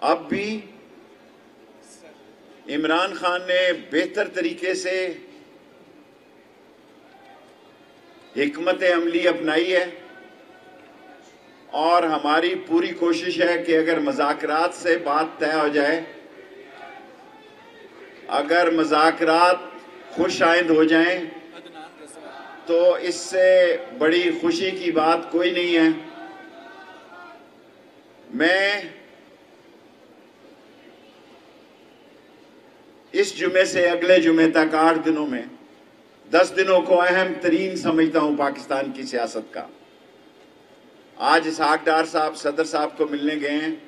अब भी इमरान खान ने बेहतर तरीके से हिकमत अमली अपनाई है और हमारी पूरी कोशिश है कि अगर मुज़ाकरात से बात तय हो जाए, अगर मुज़ाकरात खुश आइंद हो जाएं, तो इससे बड़ी खुशी की बात कोई नहीं है। मैं इस जुमे से अगले जुमे तक 8 दिनों में 10 दिनों को अहम तरीन समझता हूं पाकिस्तान की सियासत का। आज इसहाक डार साहब सदर साहब को मिलने गए हैं।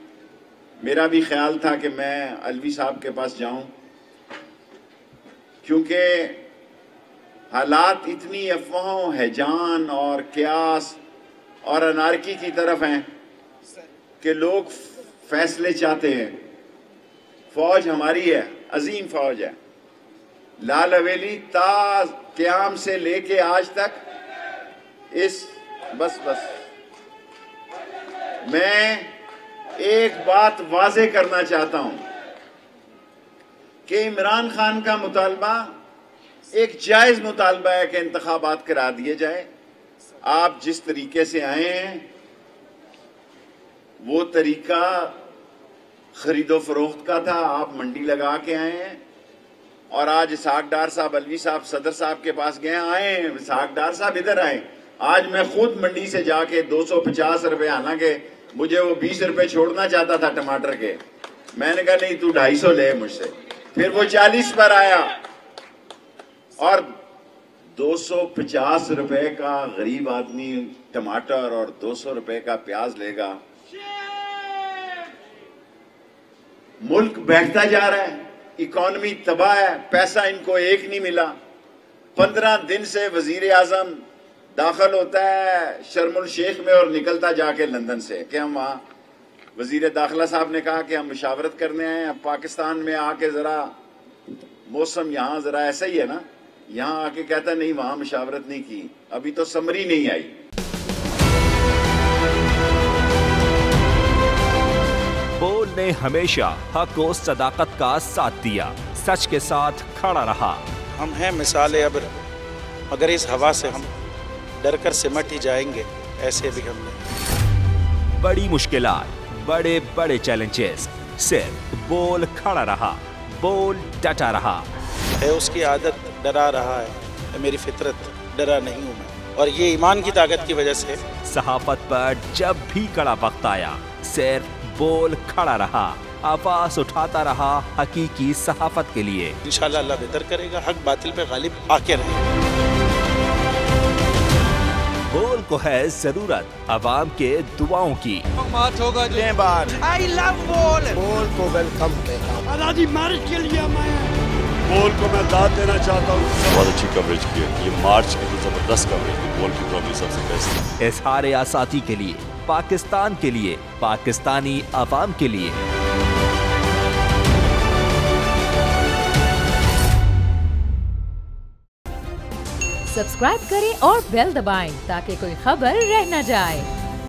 मेरा भी ख्याल था कि मैं अलवी साहब के पास जाऊं, क्योंकि हालात इतनी अफवाहों, हैजान और क्यास और अनारकी की तरफ हैं कि लोग फैसले चाहते हैं। फौज हमारी है, अजीम फौज है। लाल हवेली ता क़याम से लेके आज तक बस मैं एक बात वाज़े करना चाहता हूं कि इमरान खान का मुतालबा एक जायज मुतालबा है कि इंतखाबात करा दिए जाए। आप जिस तरीके से आए हैं वो तरीका खरीदो फरोख्त का था, आप मंडी लगा के आए हैं। और आज इसहाक डार साहब अलवी साहब सदर साहब के पास गए, आए इसहाक डार साहब इधर आए। आज मैं खुद मंडी से जाके 250 रुपए, हालांकि मुझे वो 20 रुपए छोड़ना चाहता था टमाटर के, मैंने कहा नहीं तू 250 ले मुझसे, फिर वो 40 पर आया। और 250 रुपए का गरीब आदमी टमाटर और 200 रुपए का प्याज लेगा। मुल्क बैठता जा रहा है, इकॉनमी तबाह है, पैसा इनको एक नहीं मिला। 15 दिन से वजीर आजम दाखिल होता है शर्मुल शेख में और निकलता जाके लंदन से कि हम वहाँ, वजीर दाखिला साहब ने कहा कि हम मुशावरत करने आए हैं। पाकिस्तान में आके जरा मौसम यहाँ जरा ऐसा ही है ना, यहाँ आके कहता नहीं वहां मुशावरत नहीं की, अभी तो समरी नहीं आई। बोल ने हमेशा हक और सदाकत का साथ दिया, सच के साथ खड़ा रहा। हम हैं मिसाल अब्र, मगर इस हवा से हम डर कर सिमट ही जाएंगे, ऐसे भी हम नहीं। बड़ी मुश्किलात, बड़े बड़े चैलेंजेस, सिर्फ बोल खड़ा रहा, बोल डटा रहा। है उसकी आदत डरा रहा है, मेरी फितरत डरा नहीं हूं मैं, और ये ईमान की ताकत की वजह से। सहाफत पर जब भी कड़ा वक्त आया, सिर्फ बोल खड़ा रहा, आवाज उठाता रहा हकीकी सहाफत के लिए। इंशाल्लाह अल्लाह बेहतर करेगा, हक बातिल पे गालिब आके रहेगा। बोल को है जरूरत अवाम के दुआओं की। आई लव बोल। बोल को वेलकम आजादी मार्च के लिए मैं बोल को मैं दाद देना चाहता हूँ। बहुत अच्छी कवरेज की है, ये मार्च की तो जबरदस्त कवरेज है, बोल की प्रॉब्लम सबसे बेस्ट। इजहार आसाती के लिए, पाकिस्तान के लिए, पाकिस्तानी अवाम के लिए। सब्सक्राइब करें और बेल दबाएं ताकि कोई खबर रह न जाए।